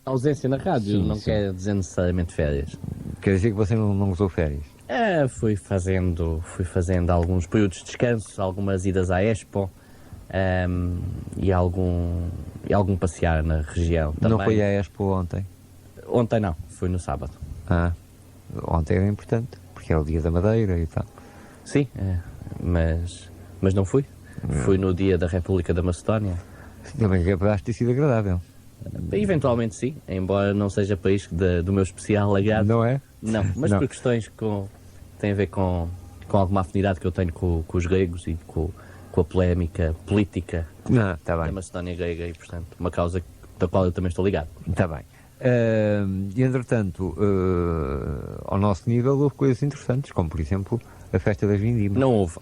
ausência na rádio Sim, não sim. quer dizer necessariamente férias. Quer dizer que você não usou férias? Fui fazendo alguns períodos de descanso, algumas idas à Expo, e algum passear na região também. Não foi à Expo ontem? Ontem não, fui no sábado. Ontem era importante, porque é o dia da Madeira e tal. Sim, mas não fui. Fui no dia da República da Macedónia. Também acho ter sido agradável. Eventualmente sim, embora não seja país do meu especial agrado. Não é? Não, mas Não. por questões que têm a ver com alguma afinidade que eu tenho com os gregos e com a polémica política Está da bem. Macedónia grega e, portanto, uma causa da qual eu também estou ligado. Está bem. E, entretanto, ao nosso nível houve coisas interessantes, como, por exemplo, a festa das vindimas. Não houve.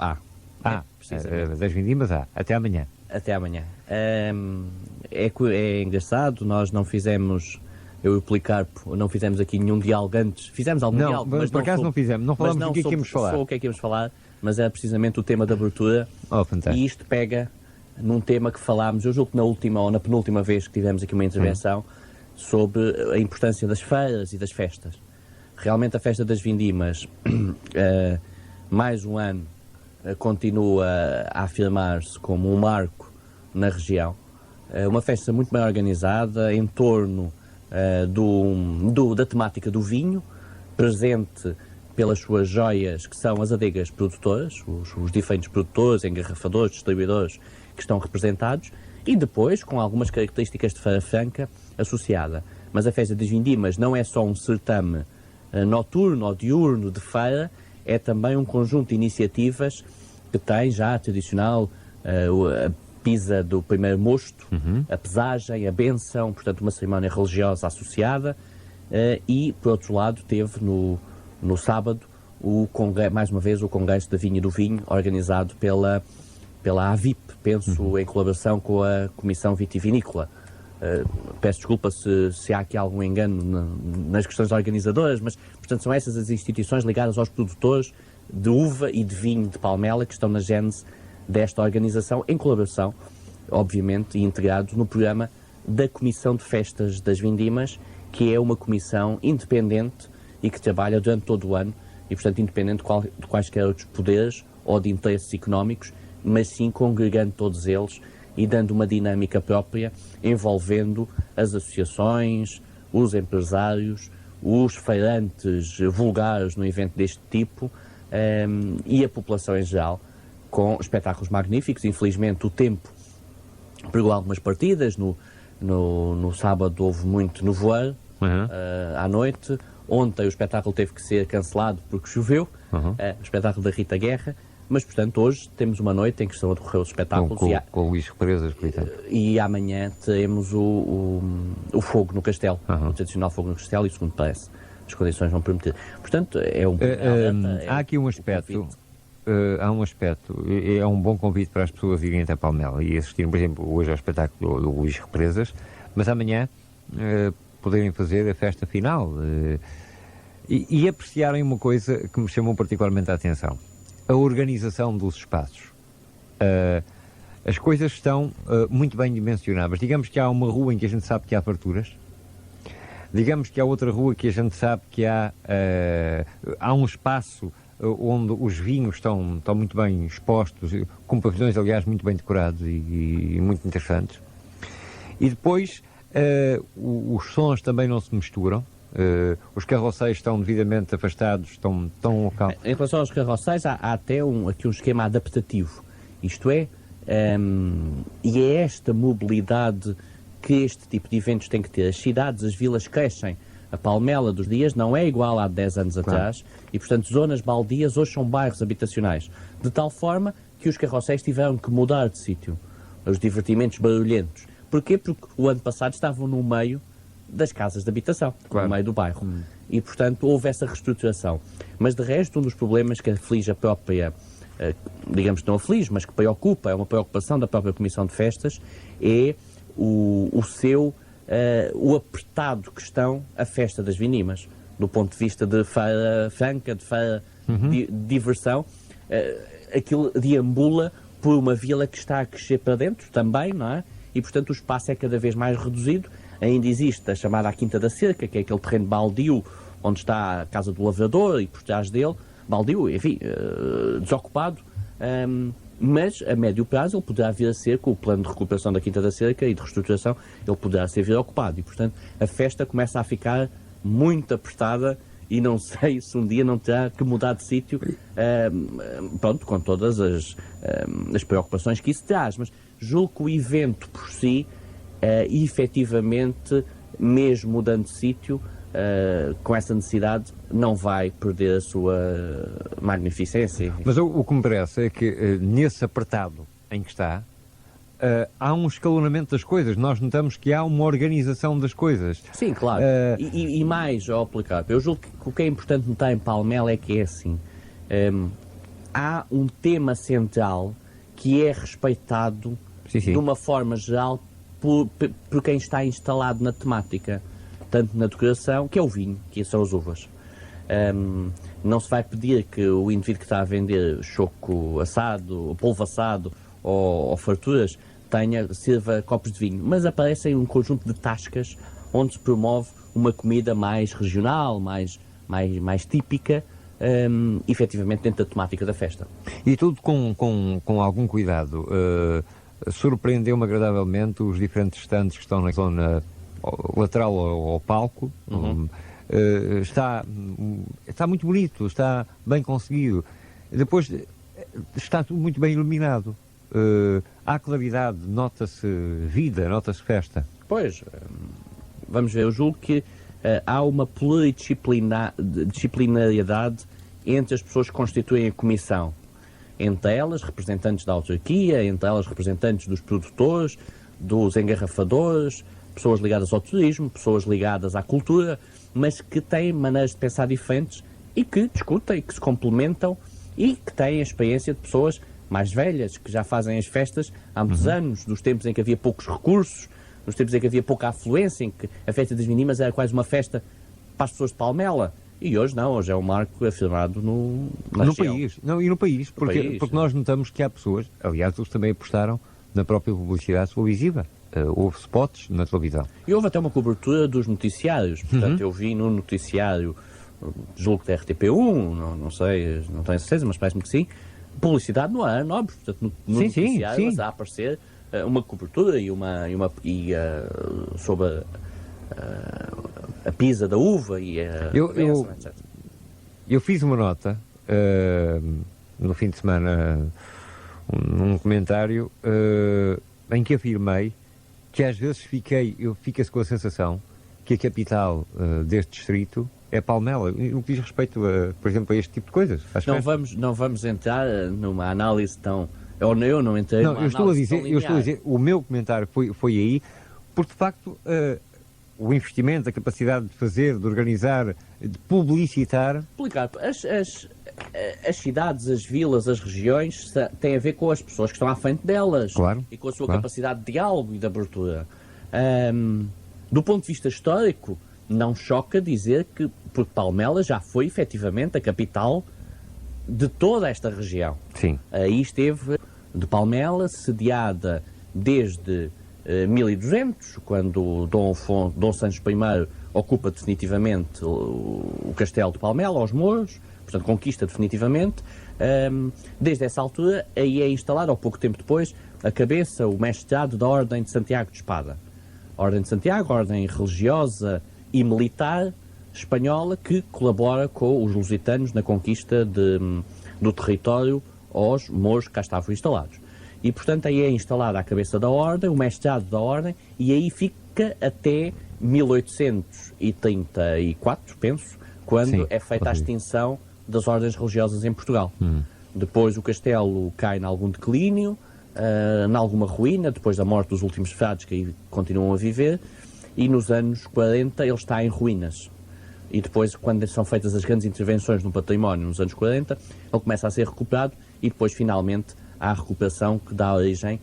Precisamente. Das vindimas há. Até amanhã. Até amanhã. É engraçado, nós não fizemos, eu e o Policarpo, não fizemos aqui nenhum diálogo antes. Fizemos algum Não, diálogo, mas por acaso não fizemos. Não falámos do que é que íamos falar. Só o que é que íamos falar, mas é precisamente o tema da abertura. Fantástico. E isto pega num tema que falámos, eu julgo que na última ou na penúltima vez que tivemos aqui uma intervenção, sobre a importância das feiras e das festas. Realmente a festa das vindimas, mais um ano, continua a afirmar-se como um marco na região. Uma festa muito bem organizada em torno da temática do vinho, presente pelas suas joias, que são as adegas produtoras, os diferentes produtores, engarrafadores, distribuidores que estão representados, e depois com algumas características de feira franca associada. Mas a festa das vindimas não é só um certame noturno ou diurno de feira, é também um conjunto de iniciativas que tem já a tradicional a pisa do primeiro mosto, a pesagem, a bênção, portanto uma cerimónia religiosa associada, e por outro lado teve no sábado mais uma vez o Congresso da Vinha e do Vinho, organizado pela AVIP, penso em colaboração com a Comissão Vitivinícola. Peço desculpa se há aqui algum engano nas questões organizadoras, mas portanto são essas as instituições ligadas aos produtores de uva e de vinho de Palmela que estão na gênese desta organização, em colaboração, obviamente, e integrados no programa da Comissão de Festas das Vindimas, que é uma comissão independente e que trabalha durante todo o ano e, portanto, independente de quaisquer outros poderes ou de interesses económicos, mas sim congregando todos eles e dando uma dinâmica própria, envolvendo as associações, os empresários, os feirantes vulgares no evento deste tipo, e a população em geral, com espetáculos magníficos. Infelizmente o tempo pregou algumas partidas, no sábado houve muito nevoeiro à noite, ontem o espetáculo teve que ser cancelado porque choveu, o espetáculo da Rita Guerra, mas portanto hoje temos uma noite em que estão a decorrer os espetáculos com o Luís Represas, por exemplo. E amanhã teremos o fogo no castelo, o tradicional fogo no castelo, e segundo parece as condições vão permitir. Portanto, há aqui um aspecto, é um bom convite para as pessoas irem até Palmela e assistirem, por exemplo, hoje ao espetáculo do Luís Represas, mas amanhã poderem fazer a festa final e apreciarem uma coisa que me chamou particularmente a atenção: a organização dos espaços. As coisas estão muito bem dimensionadas. Digamos que há uma rua em que a gente sabe que há farturas. Digamos que há outra rua que a gente sabe que há um espaço onde os vinhos estão muito bem expostos, com pavilhões, aliás, muito bem decorados e muito interessantes. E depois os sons também não se misturam. Os carroceiros estão devidamente afastados, estão local. Em relação aos carroceiros, há até aqui um esquema adaptativo. Isto é, e é esta mobilidade que este tipo de eventos tem que ter. As cidades, as vilas crescem. A Palmela dos Dias não é igual a 10 anos atrás, e portanto zonas baldias hoje são bairros habitacionais. De tal forma que os carroceiros tiveram que mudar de sítio. Os divertimentos barulhentos. Porquê? Porque o ano passado estavam no meio das casas de habitação, no meio do bairro. E, portanto, houve essa reestruturação. Mas, de resto, um dos problemas que aflige a própria, digamos que não aflige, mas que preocupa, é uma preocupação da própria Comissão de Festas, é o apertado que estão a festa das vindimas, do ponto de vista de feira franca, de feira de diversão. Aquilo deambula por uma vila que está a crescer para dentro também, não é? E, portanto, o espaço é cada vez mais reduzido. ainda existe a chamada Quinta da Cerca, que é aquele terreno baldio onde está a casa do lavrador e por trás dele, baldio, enfim, desocupado, mas a médio prazo ele poderá vir a ser, com o plano de recuperação da Quinta da Cerca e de reestruturação, ele poderá ser vir ocupado e, portanto, a festa começa a ficar muito apertada e não sei se um dia não terá que mudar de sítio, pronto, com todas as preocupações que isso traz, mas julgo que o evento por si, efetivamente, mesmo mudando de sítio, com essa necessidade, não vai perder a sua magnificência. Mas o que me parece é que nesse apertado em que está, há um escalonamento das coisas. Nós notamos que há uma organização das coisas. Sim, claro. E mais, Policarpo, eu julgo que o que é importante notar em Palmela é que é assim. Há um tema central que é respeitado de uma forma geral por quem está instalado na temática, tanto na decoração, que é o vinho, que são as uvas. Não se vai pedir que o indivíduo que está a vender choco assado, polvo assado ou farturas sirva copos de vinho, mas aparecem um conjunto de tascas onde se promove uma comida mais regional, mais típica, efetivamente dentro da temática da festa. E tudo com algum cuidado. Surpreendeu-me agradavelmente os diferentes stands que estão na zona lateral ao palco. Está muito bonito, está bem conseguido. Depois está tudo muito bem iluminado. Há claridade, nota-se vida, nota-se festa. Pois, vamos ver, eu julgo que há uma pluridisciplinariedade entre as pessoas que constituem a comissão. Entre elas, representantes da autarquia, entre elas, representantes dos produtores, dos engarrafadores, pessoas ligadas ao turismo, pessoas ligadas à cultura, mas que têm maneiras de pensar diferentes e que discutem, que se complementam e que têm a experiência de pessoas mais velhas, que já fazem as festas há muitos anos, dos tempos em que havia poucos recursos, nos tempos em que havia pouca afluência, em que a festa das Vindimas era quase uma festa para as pessoas de Palmela. E hoje não, hoje é um marco afirmado no país. Não, e no país, porque nós notamos que há pessoas, aliás, eles também apostaram na própria publicidade televisiva. Houve spots na televisão. E houve até uma cobertura dos noticiários. Portanto, eu vi no noticiário, julgo da RTP1, não sei, não tenho certeza, mas parece-me que sim, publicidade no ar, nobre. Portanto, no noticiário a aparecer uma cobertura sobre a pisa da uva e a bênção, etc. Eu fiz uma nota no fim de semana, num comentário, em que afirmei que às vezes fica-se com a sensação que a capital deste distrito é Palmela, no que diz respeito, por exemplo, a este tipo de coisas. Não vamos entrar numa análise tão... Eu não entrei numa eu estou a dizer, o meu comentário foi aí, porque de facto o investimento, a capacidade de fazer, de organizar, de publicitar... Policarpo, as cidades, as vilas, as regiões têm a ver com as pessoas que estão à frente delas, claro, e com a sua capacidade de diálogo e de abertura. Do ponto de vista histórico, não choca dizer que porque Palmela já foi efetivamente a capital de toda esta região. Sim. Aí esteve de Palmela, sediada desde 1200, quando Dom Sancho I ocupa definitivamente o castelo de Palmela, aos mouros, portanto conquista definitivamente. Desde essa altura, aí é instalado, ao pouco tempo depois, a cabeça, o mestrado da Ordem de Santiago de Espada. A Ordem de Santiago, ordem religiosa e militar espanhola que colabora com os lusitanos na conquista do território aos mouros que cá estavam instalados. E, portanto, aí é instalada a cabeça da ordem, o mestrado da ordem, e aí fica até 1834, penso, quando é feita a extinção das ordens religiosas em Portugal. Depois o castelo cai em algum declínio, em alguma ruína, depois da morte dos últimos frades que aí continuam a viver, e nos anos 40 ele está em ruínas. E depois, quando são feitas as grandes intervenções no património nos anos 40, ele começa a ser recuperado e depois, finalmente, há a recuperação que dá origem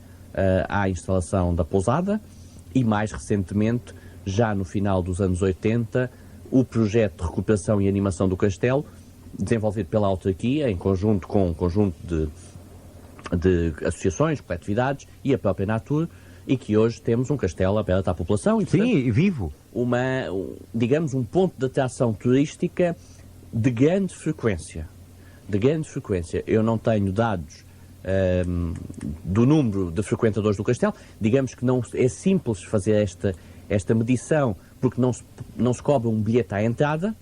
à instalação da pousada e, mais recentemente, já no final dos anos 80, o projeto de recuperação e animação do castelo, desenvolvido pela autarquia, em conjunto com um conjunto de associações, coletividades e a própria Natur, e que hoje temos um castelo aberto à população e, portanto, Sim, vivo. digamos, um ponto de atração turística de grande frequência. De grande frequência. Eu não tenho dados do número de frequentadores do castelo. Digamos que não é simples fazer esta medição, porque não se cobra um bilhete à entrada,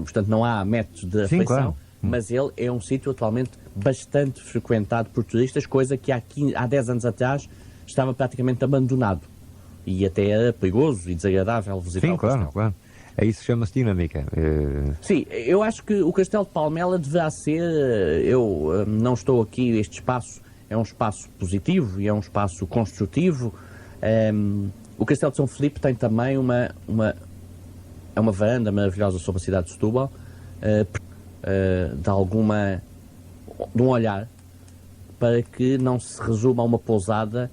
portanto não há métodos de afeição, claro. mas ele é um sítio atualmente bastante frequentado por turistas, coisa que há 10 anos atrás estava praticamente abandonado. E até era perigoso e desagradável visitar o castelo. Claro. É isso que chama-se dinâmica. Sim, eu acho que o Castelo de Palmela deverá ser, eu não estou aqui, este espaço é um espaço positivo e é um espaço construtivo. O Castelo de São Filipe tem também uma varanda maravilhosa sobre a cidade de Setúbal, de um olhar para que não se resuma a uma pousada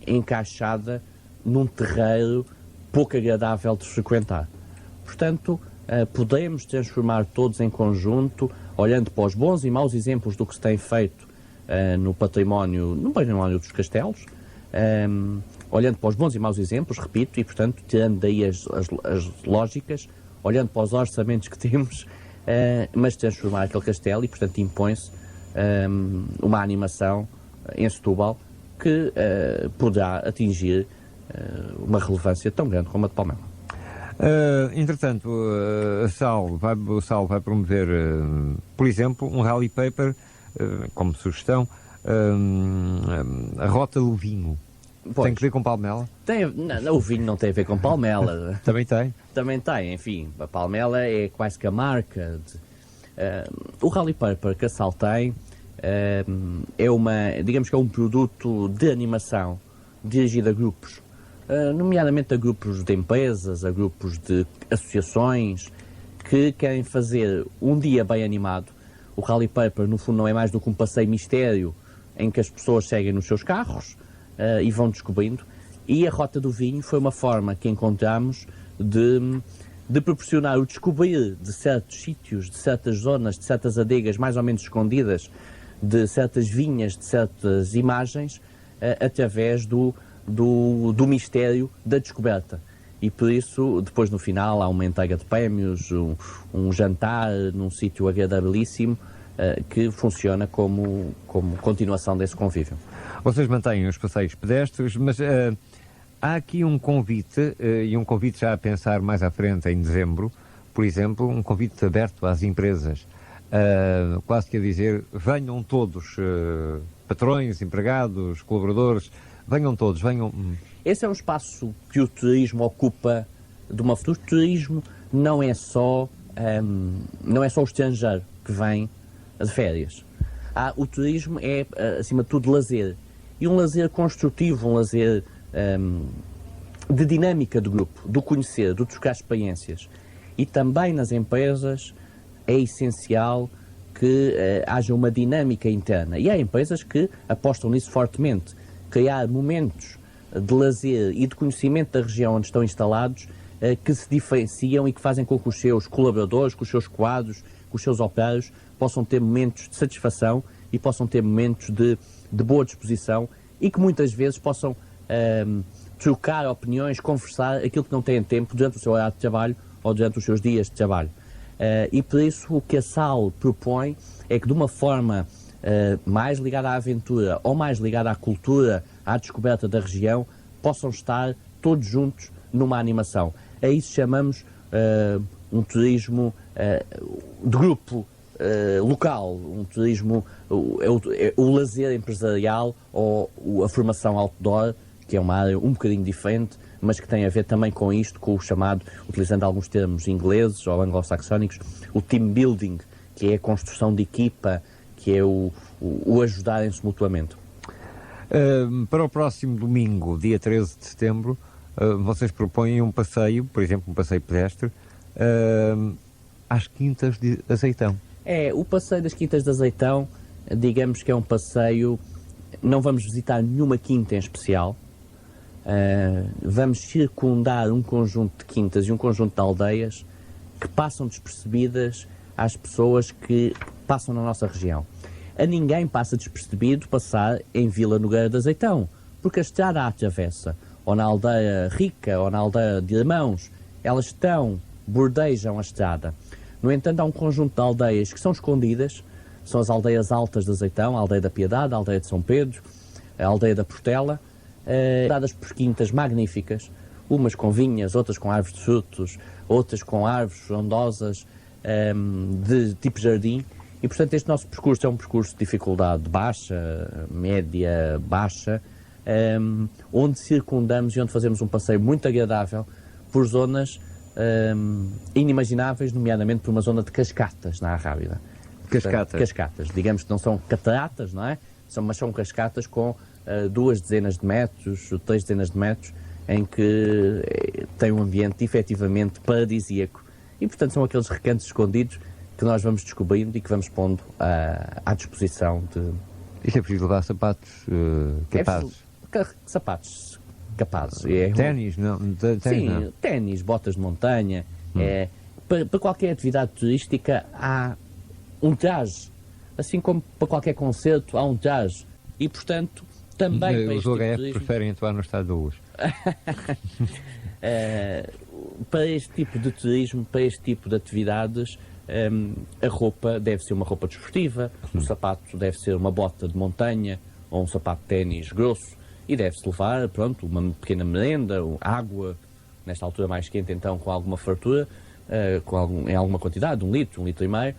encaixada num terreiro pouco agradável de frequentar. Portanto, podemos transformar todos em conjunto, olhando para os bons e maus exemplos do que se tem feito no património dos castelos, olhando para os bons e maus exemplos, repito, e portanto, tirando daí as lógicas, olhando para os orçamentos que temos, mas transformar aquele castelo e, portanto, impõe-se uma animação em Setúbal que poderá atingir uma relevância tão grande como a de Palmela. Entretanto, o Sal vai promover, por exemplo, um rally paper, como sugestão, a Rota do Vinho. Pois. Tem que ver com Palmela? Não, o vinho não tem a ver com Palmela. Também tem. Também tem, enfim, a Palmela é quase que a marca. O Rally Paper que a Sal tem digamos que é um produto de animação dirigido a grupos, nomeadamente a grupos de empresas, a grupos de associações que querem fazer um dia bem animado. O Rally Paper, no fundo, não é mais do que um passeio mistério em que as pessoas seguem nos seus carros e vão descobrindo. E a Rota do Vinho foi uma forma que encontramos de proporcionar o descobrir de certos sítios, de certas zonas, de certas adegas mais ou menos escondidas, de certas vinhas, de certas imagens, através do mistério da descoberta. E por isso, depois no final, há uma entrega de prémios, um jantar num sítio agradabilíssimo, que funciona como continuação desse convívio. Vocês mantêm os passeios pedestres, mas há aqui um convite, e um convite já a pensar mais à frente, em dezembro, por exemplo, um convite aberto às empresas, quase que a dizer, venham todos, patrões, empregados, colaboradores, venham todos, venham... Esse é um espaço que o turismo ocupa de uma... O turismo não é só o estrangeiro que vem de férias. O turismo é, acima de tudo, lazer. E um lazer construtivo, um lazer de dinâmica do grupo, do conhecer, do trocar experiências. E também nas empresas é essencial que haja uma dinâmica interna. E há empresas que apostam nisso fortemente. Criar momentos de lazer e de conhecimento da região onde estão instalados que se diferenciam e que fazem com que os seus colaboradores, com os seus quadros, com os seus operários, possam ter momentos de satisfação e possam ter momentos de boa disposição e que muitas vezes possam trocar opiniões, conversar aquilo que não têm tempo durante o seu horário de trabalho ou durante os seus dias de trabalho. E por isso o que a SAL propõe é que de uma forma mais ligada à aventura ou mais ligada à cultura, à descoberta da região, possam estar todos juntos numa animação. A isso chamamos um turismo de grupo local, um turismo, o lazer empresarial ou a formação outdoor, que é uma área um bocadinho diferente, mas que tem a ver também com isto, com o chamado, utilizando alguns termos ingleses ou anglo-saxónicos, o team building, que é a construção de equipa, que é o ajudarem-se mutuamente. Para o próximo domingo, dia 13 de setembro, vocês propõem um passeio, por exemplo, um passeio pedestre, às Quintas de Azeitão. O passeio das Quintas de Azeitão, digamos que é um passeio, não vamos visitar nenhuma quinta em especial, vamos circundar um conjunto de quintas e um conjunto de aldeias que passam despercebidas às pessoas que passam na nossa região. A ninguém passa despercebido passar em Vila Nogueira de Azeitão, porque a estrada à travessa, ou na aldeia rica, ou na aldeia de Irmãos, elas bordejam a estrada. No entanto, há um conjunto de aldeias que são escondidas, são as aldeias altas de Azeitão, a aldeia da Piedade, a aldeia de São Pedro, a aldeia da Portela, dadas por quintas magníficas, umas com vinhas, outras com árvores de frutos, outras com árvores frondosas, de tipo jardim, e portanto este nosso percurso é um percurso de dificuldade baixa, média, baixa, onde circundamos e onde fazemos um passeio muito agradável por zonas inimagináveis, nomeadamente por uma zona de cascatas na Arrábida. Cascatas, digamos que não são cataratas, não é? Mas são cascatas com 2 dezenas de metros, 3 dezenas de metros, em que tem um ambiente efetivamente paradisíaco. E, portanto, são aqueles recantos escondidos que nós vamos descobrindo e que vamos pondo à disposição de... Isto é preciso levar sapatos capazes? Sapatos capazes. Ténis, não? Sim, ténis, botas de montanha. Para qualquer atividade turística há um traje. Assim como para qualquer concerto há um traje. E, portanto, também para os este OHF tipo de turismo... preferem atuar no estado da luz. Para este tipo de turismo, para este tipo de atividades, a roupa deve ser uma roupa desportiva, o sapato deve ser uma bota de montanha ou um sapato de ténis grosso, e deve-se levar, pronto, uma pequena merenda, água, nesta altura mais quente então, com alguma fartura, em alguma quantidade, 1 litro, 1,5 litros,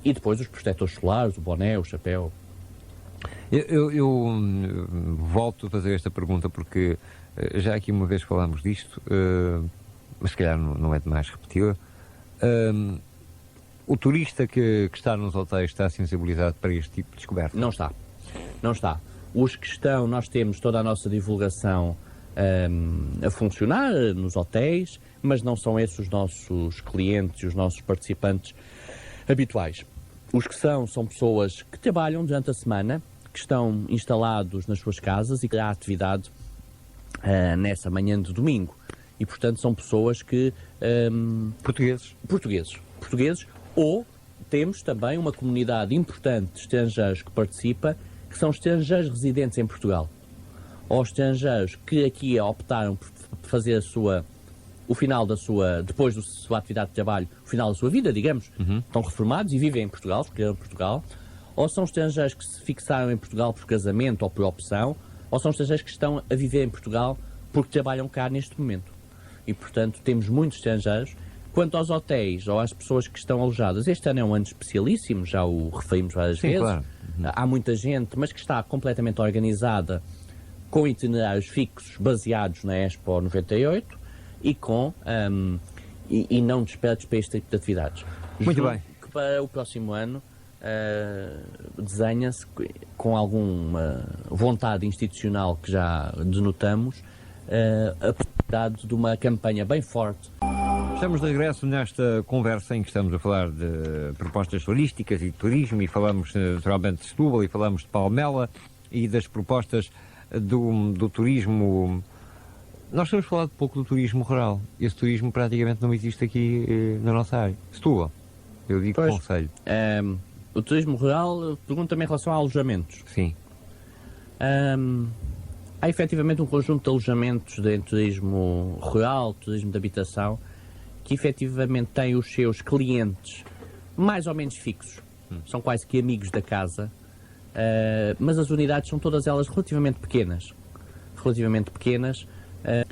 e depois os protetores solares, o boné, o chapéu. Eu volto a fazer esta pergunta porque já aqui uma vez falámos disto, mas se calhar não é demais repeti-la. O turista que está nos hotéis está sensibilizado para este tipo de descoberta? Não está. Os que estão, nós temos toda a nossa divulgação a funcionar nos hotéis, mas não são esses os nossos clientes e os nossos participantes habituais. Os que são pessoas que trabalham durante a semana, que estão instalados nas suas casas e que há atividade nessa manhã de domingo. E, portanto, são pessoas que... Portugueses. Ou temos também uma comunidade importante de estrangeiros que participa, que são estrangeiros residentes em Portugal. Ou estrangeiros que aqui optaram por fazer o final da sua... Depois da sua atividade de trabalho, o final da sua vida, digamos. Estão reformados e vivem em Portugal, escolheram Portugal. Ou são estrangeiros que se fixaram em Portugal por casamento ou por opção, ou são estrangeiros que estão a viver em Portugal porque trabalham cá neste momento. E, portanto, temos muitos estrangeiros. Quanto aos hotéis ou às pessoas que estão alojadas, este ano é um ano especialíssimo, já o referimos várias vezes. Claro. Há muita gente, mas que está completamente organizada, com itinerários fixos baseados na Expo 98 e e não despertos para este tipo de atividades. Muito bem. Que para o próximo ano desenha-se com alguma vontade institucional que já denotamos a possibilidade de uma campanha bem forte. Estamos de regresso nesta conversa em que estamos a falar de propostas turísticas e de turismo, e falamos naturalmente de Setúbal, e falamos de Palmela e das propostas do turismo. Nós estamos a falar de pouco do turismo rural. Esse turismo praticamente não existe aqui na nossa área. Setúbal, eu digo conselho. O turismo rural, pergunta-me em relação a alojamentos. Sim. Há efetivamente um conjunto de alojamentos de turismo rural, turismo de habitação, que efetivamente têm os seus clientes mais ou menos fixos. São quase que amigos da casa, mas as unidades são todas elas relativamente pequenas.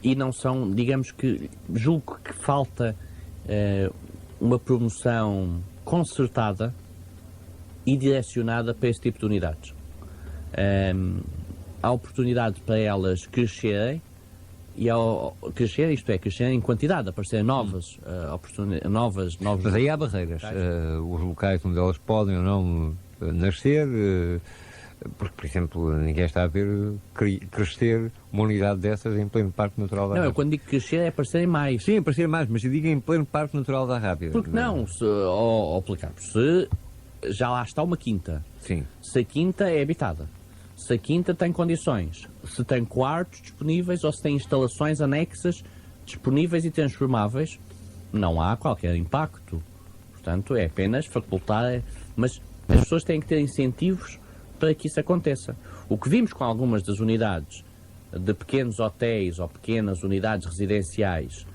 E não são, digamos que, julgo que falta uma promoção concertada e direcionada para esse tipo de unidades. Há oportunidade para elas crescerem, e ao crescer, isto é, crescer em quantidade, aparecerem novas oportunidades, novos... Mas aí há barreiras. Os locais onde elas podem ou não nascer, porque, por exemplo, ninguém está a ver crescer uma unidade dessas em pleno Parque Natural da Arrábida. Não, eu quando digo crescer é aparecerem mais. Sim, aparecerem mais, mas eu digo em pleno Parque Natural da Arrábida. Porque não? Se já lá está uma quinta. Sim. Se a quinta é habitada, se a quinta tem condições, se tem quartos disponíveis ou se tem instalações anexas disponíveis e transformáveis, não há qualquer impacto. Portanto, é apenas facultar. Mas as pessoas têm que ter incentivos para que isso aconteça. O que vimos com algumas das unidades de pequenos hotéis ou pequenas unidades residenciais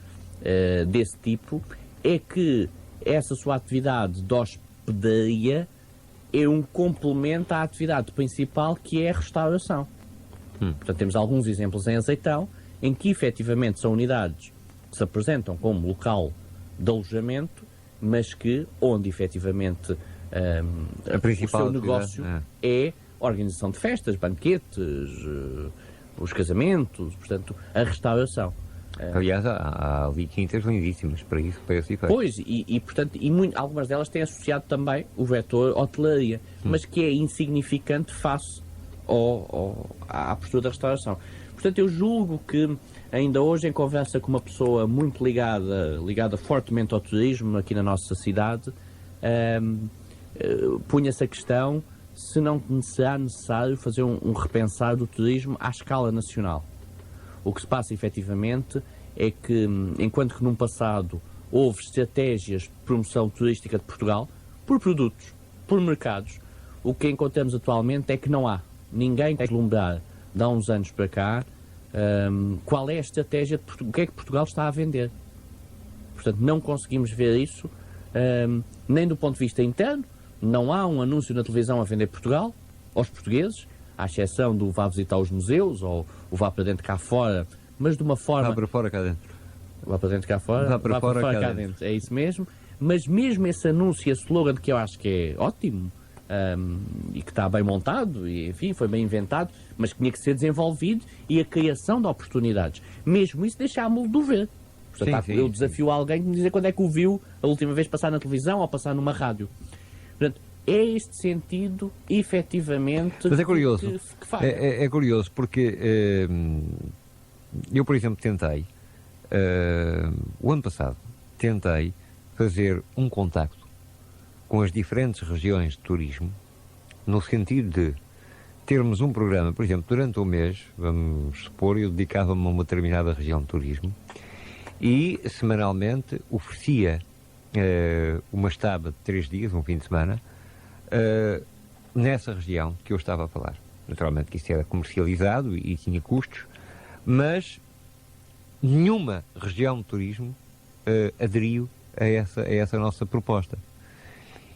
desse tipo é que essa sua atividade de hospedaria é um complemento à atividade principal, que é a restauração. Portanto, temos alguns exemplos em Azeitão em que efetivamente são unidades que se apresentam como local de alojamento, mas que onde efetivamente o seu negócio é a organização de festas, banquetes, os casamentos, portanto, a restauração. Aliás, há ali quintas lindíssimas para isso, para esse efeito. Pois, portanto, algumas delas têm associado também o vetor hotelaria, mas que é insignificante face à postura da restauração. Portanto, eu julgo que ainda hoje, em conversa com uma pessoa muito ligada fortemente ao turismo aqui na nossa cidade, punha-se a questão se não será necessário fazer um repensar do turismo à escala nacional. O que se passa efetivamente é que, enquanto que num passado houve estratégias de promoção turística de Portugal, por produtos, por mercados, o que encontramos atualmente é que não há. Ninguém quer deslumbrar de há uns anos para cá qual é a estratégia de Portugal, o que é que Portugal está a vender. Portanto, não conseguimos ver isso nem do ponto de vista interno. Não há um anúncio na televisão a vender Portugal aos portugueses, à exceção do vá visitar os museus ou o vá para dentro cá fora, mas de uma forma... Vá para fora cá dentro. Vá para dentro cá fora, vá para fora cá dentro. É isso mesmo. Mas mesmo esse anúncio, esse slogan que eu acho que é ótimo e que está bem montado, e enfim, foi bem inventado, mas que tinha que ser desenvolvido, e a criação de oportunidades. Mesmo isso deixámos-lo de ver. Portanto, eu desafio alguém que me dizer quando é que o viu a última vez passar na televisão ou passar numa rádio. Portanto, é este sentido, efetivamente, mas é curioso. Que faz. É curioso, porque eu, por exemplo, tentei, o ano passado, tentei fazer um contacto com as diferentes regiões de turismo, no sentido de termos um programa, por exemplo, durante um mês, vamos supor, eu dedicava-me a uma determinada região de turismo e, semanalmente, oferecia uma estada de 3 dias, um fim de semana, nessa região que eu estava a falar. Naturalmente que isso era comercializado e tinha custos, mas nenhuma região de turismo aderiu a essa nossa proposta.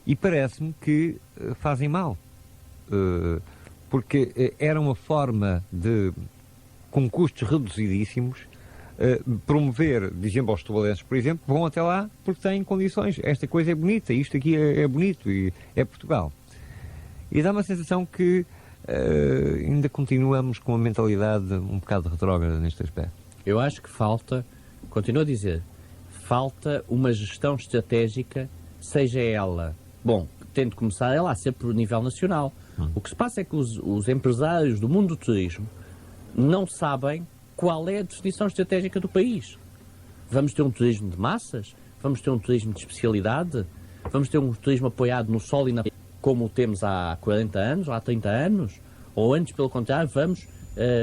E parece-me que fazem mal, porque era uma forma de, com custos reduzidíssimos, promover, dizendo aos tubalenses, por exemplo, vão até lá porque têm condições. Esta coisa é bonita, isto aqui é bonito e é Portugal. E dá uma sensação que ainda continuamos com uma mentalidade um bocado retrógrada neste aspecto. Eu acho que falta, continuo a dizer, falta uma gestão estratégica, seja ela, bom, tendo de começar ela a ser por nível nacional. O que se passa é que os empresários do mundo do turismo não sabem qual é a definição estratégica do país. Vamos ter um turismo de massas? Vamos ter um turismo de especialidade? Vamos ter um turismo apoiado no sol e na... como temos há 40 anos ou há 30 anos? Ou antes, pelo contrário, vamos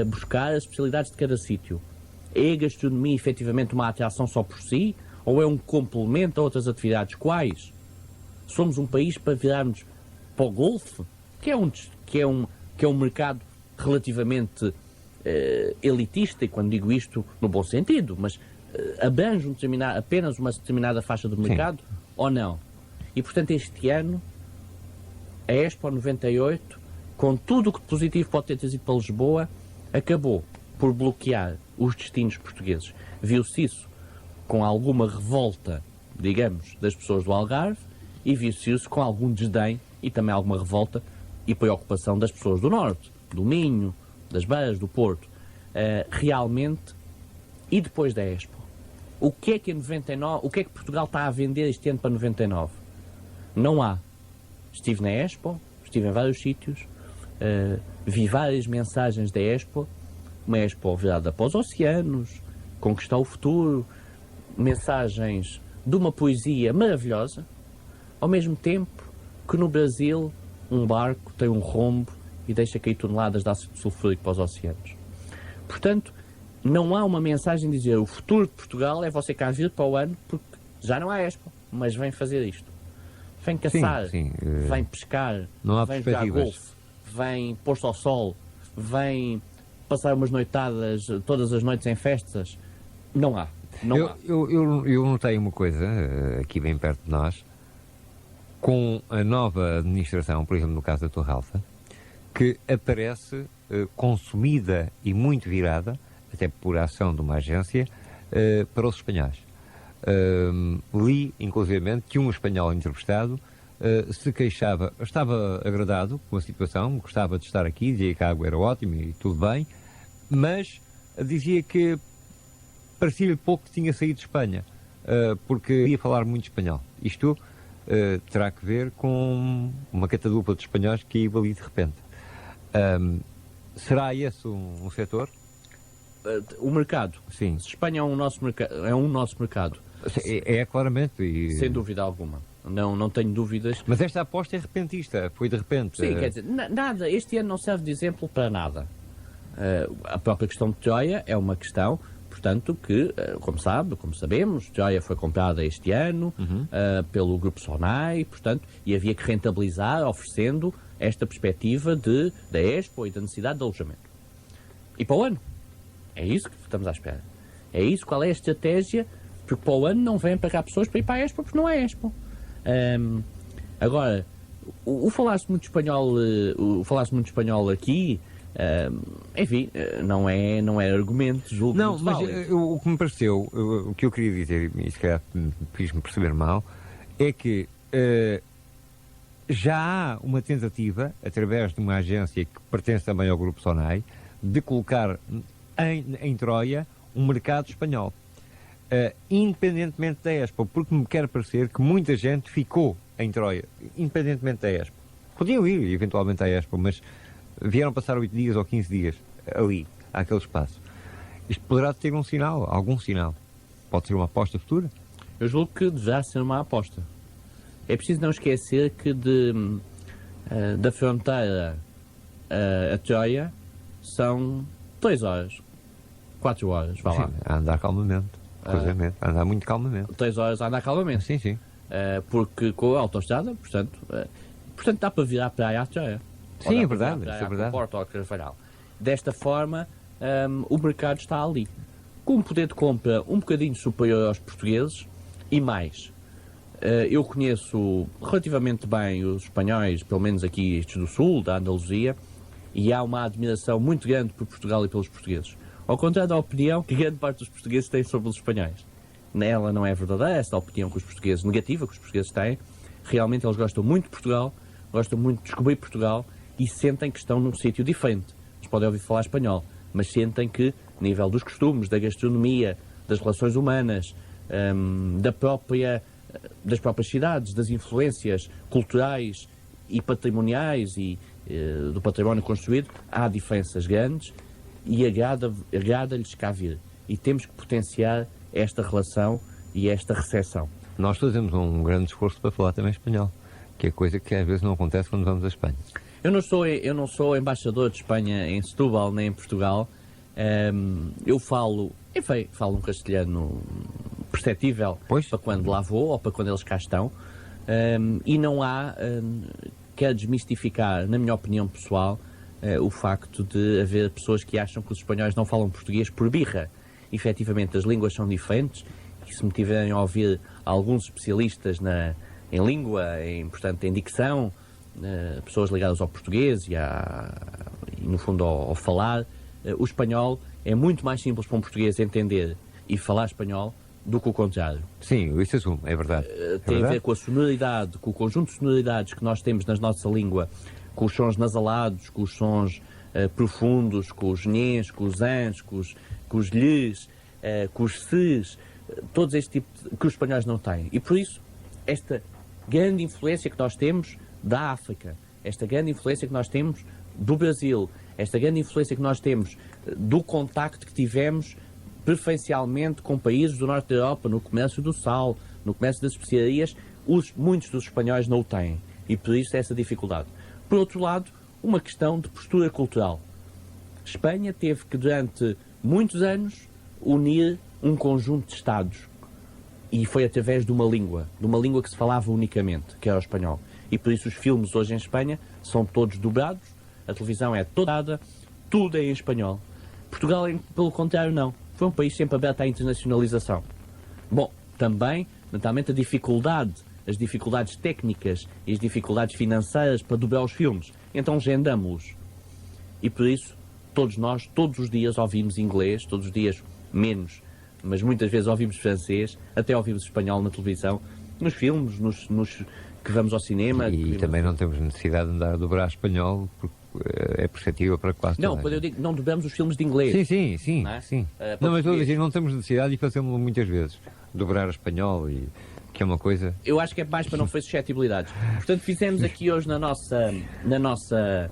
buscar as especialidades de cada sítio? É a gastronomia efetivamente uma atração só por si? Ou é um complemento a outras atividades? Quais? Somos um país para virarmos para o golfe? Que é um mercado relativamente elitista, e quando digo isto no bom sentido, mas abrange apenas uma determinada faixa do mercado. Sim. Ou não? E portanto este ano a Expo 98, com tudo o que positivo pode ter trazido para Lisboa, acabou por bloquear os destinos portugueses. Viu-se isso com alguma revolta, digamos, das pessoas do Algarve, e viu-se isso com algum desdém e também alguma revolta e preocupação das pessoas do Norte, do Minho, das Beiras, do Porto. Realmente, e depois da Expo, o que é que Portugal está a vender este ano para 99? Não há. Estive na Expo, estive em vários sítios, vi várias mensagens da Expo, uma Expo virada para os oceanos, conquistar o futuro, mensagens de uma poesia maravilhosa, ao mesmo tempo que no Brasil um barco tem um rombo e deixa cair toneladas de ácido sulfúrico para os oceanos. Portanto, não há uma mensagem de dizer o futuro de Portugal é você cá vir para o ano, porque já não há Expo, mas vem fazer isto. Vem caçar, vem pescar, não há vem jogar golfe, vem posto ao sol, vem passar umas noitadas todas as noites em festas. Não há. Não há. Eu notei uma coisa, aqui bem perto de nós, com a nova administração, por exemplo, no caso da Torre Alfa, que aparece consumida e muito virada, até por ação de uma agência, para os espanhóis. Li, inclusivamente, que um espanhol entrevistado se queixava, estava agradado com a situação, gostava de estar aqui, dizia que a água era ótima e tudo bem, mas dizia que parecia-lhe pouco que tinha saído de Espanha, porque ia falar muito espanhol. Isto terá que ver com uma catadupa de espanhóis que ia ali de repente. Será esse um setor? O mercado. Sim. Se Espanha é um nosso mercado. É claramente. Sem dúvida alguma. Não tenho dúvidas. Mas esta aposta é repentista, foi de repente. Sim, quer dizer, nada, este ano não serve de exemplo para nada. A própria questão de Troia é uma questão, portanto, que, como sabemos, Troia foi comprada este ano pelo Grupo Sonai, portanto, e havia que rentabilizar, oferecendo esta perspectiva da Expo e da necessidade de alojamento. E para o ano? É isso que estamos à espera. É isso, qual é a estratégia? Porque para o ano não vêm para cá pessoas para ir para a Expo, porque não é Expo. Agora, o falar-se muito espanhol aqui, enfim, não é argumento, julgo. Não, mas o que me pareceu, o que eu queria dizer, e se calhar fiz-me perceber mal, é que já há uma tentativa, através de uma agência que pertence também ao Grupo Sonai, de colocar em Troia um mercado espanhol. Independentemente da Expo, porque me quer parecer que muita gente ficou em Troia, independentemente da Expo. Podiam ir, eventualmente, à Expo, mas vieram passar 8 dias ou 15 dias ali, àquele espaço. Isto poderá ter um sinal, algum sinal. Pode ser uma aposta futura? Eu julgo que deverá ser uma aposta. É preciso não esquecer que da fronteira a Troia são 2 horas, 4 horas, vá lá. Sim, a andar calmamente. A andar muito calmamente. 3 horas a andar calmamente. Sim, sim. Porque com a autoestrada, portanto dá para virar praia à Troia. Sim, é verdade. Isso é verdade. Porto ou Carvalhal. Desta forma, o mercado está ali. Com um poder de compra um bocadinho superior aos portugueses e mais. Eu conheço relativamente bem os espanhóis, pelo menos aqui estes do Sul, da Andaluzia, e há uma admiração muito grande por Portugal e pelos portugueses. Ao contrário da opinião que grande parte dos portugueses tem sobre os espanhóis. Ela não é verdadeira, esta opinião que os portugueses, negativa que os portugueses têm. Realmente eles gostam muito de Portugal, gostam muito de descobrir Portugal e sentem que estão num sítio diferente. Eles podem ouvir falar espanhol, mas sentem que, a nível dos costumes, da gastronomia, das relações humanas, das próprias cidades, das influências culturais e patrimoniais e do património construído, há diferenças grandes e agrada-lhes cá vir. E temos que potenciar esta relação e esta recepção. Nós fazemos um grande esforço para falar também espanhol, que é coisa que às vezes não acontece quando vamos à Espanha. Eu não sou embaixador de Espanha em Setúbal nem em Portugal. Eu falo um castelhano perceptível para quando lá vou ou para quando eles cá estão. E não há, quero desmistificar, na minha opinião pessoal, o facto de haver pessoas que acham que os espanhóis não falam português por birra. Efetivamente, as línguas são diferentes e se me tiverem a ouvir alguns especialistas em língua, portanto, em dicção, pessoas ligadas ao português e no fundo, ao falar, o espanhol é muito mais simples para um português entender e falar espanhol do que o contrário. Sim, isso assumo, é verdade. Tem a ver com a sonoridade, com o conjunto de sonoridades que nós temos na nossa língua, com os sons nasalados, com os sons profundos, com os nhês, com os ans, com os lhes, com os ses, todos este tipo que os espanhóis não têm. E por isso, esta grande influência que nós temos da África, esta grande influência que nós temos do Brasil, esta grande influência que nós temos do contacto que tivemos preferencialmente com países do norte da Europa, no comércio do sal, no comércio das especiarias, muitos dos espanhóis não o têm. E por isso essa dificuldade. Por outro lado, uma questão de postura cultural. Espanha teve que, durante muitos anos, unir um conjunto de Estados. E foi através de uma língua que se falava unicamente, que era o espanhol. E por isso os filmes hoje em Espanha são todos dobrados, A televisão é toda dada, tudo é em espanhol. Portugal, pelo contrário, não. Foi um país sempre aberto à internacionalização. Bom, também, mentalmente, as dificuldades técnicas e as dificuldades financeiras para dobrar os filmes. Então agendamos-los. E por isso, todos nós, todos os dias ouvimos inglês, todos os dias menos, mas muitas vezes ouvimos francês, até ouvimos espanhol na televisão, nos filmes, nos que vamos ao cinema. E também não temos necessidade de andar a dobrar espanhol, porque é perceptível para quase Não, toda a quando eu gente. digo não dobramos os filmes de inglês. Sim. Não é? Não, mas estou a dizer, não temos necessidade e fazemos muitas vezes. Dobrar espanhol, e que é uma coisa... Eu acho que é mais para não fazer suscetibilidades. Portanto, fizemos aqui hoje na nossa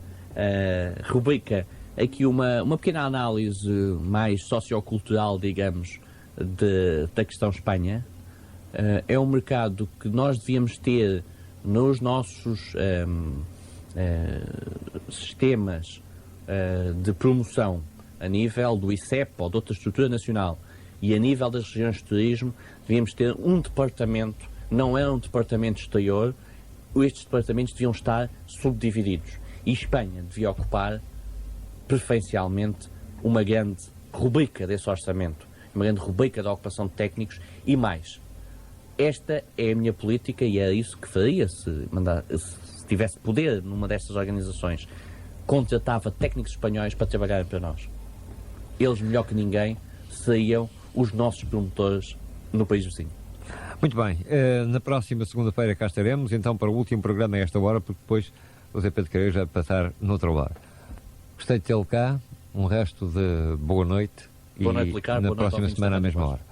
rubrica aqui uma pequena análise mais sociocultural, digamos, da questão Espanha. É um mercado que nós devíamos ter nos nossos sistemas de promoção a nível do ICEP ou de outra estrutura nacional e a nível das regiões de turismo. Devíamos ter um departamento, não é um departamento exterior, estes departamentos deviam estar subdivididos e Espanha devia ocupar preferencialmente uma grande rubrica desse orçamento, uma grande rubrica da ocupação de técnicos e mais. Esta é a minha política e é isso que faria se tivesse poder numa destas organizações. Contratava técnicos espanhóis para trabalharem para nós. Eles, melhor que ninguém, seriam os nossos promotores no país vizinho. Muito bem, na próxima segunda-feira cá estaremos, então, para o último programa a esta hora, porque depois o Zé Pedro Careiros vai passar noutro lado. Gostei de tê-lo cá, um resto de boa noite, Boa noite, e Ricardo. na Boa noite próxima ao fim de semana à semana mesma hora.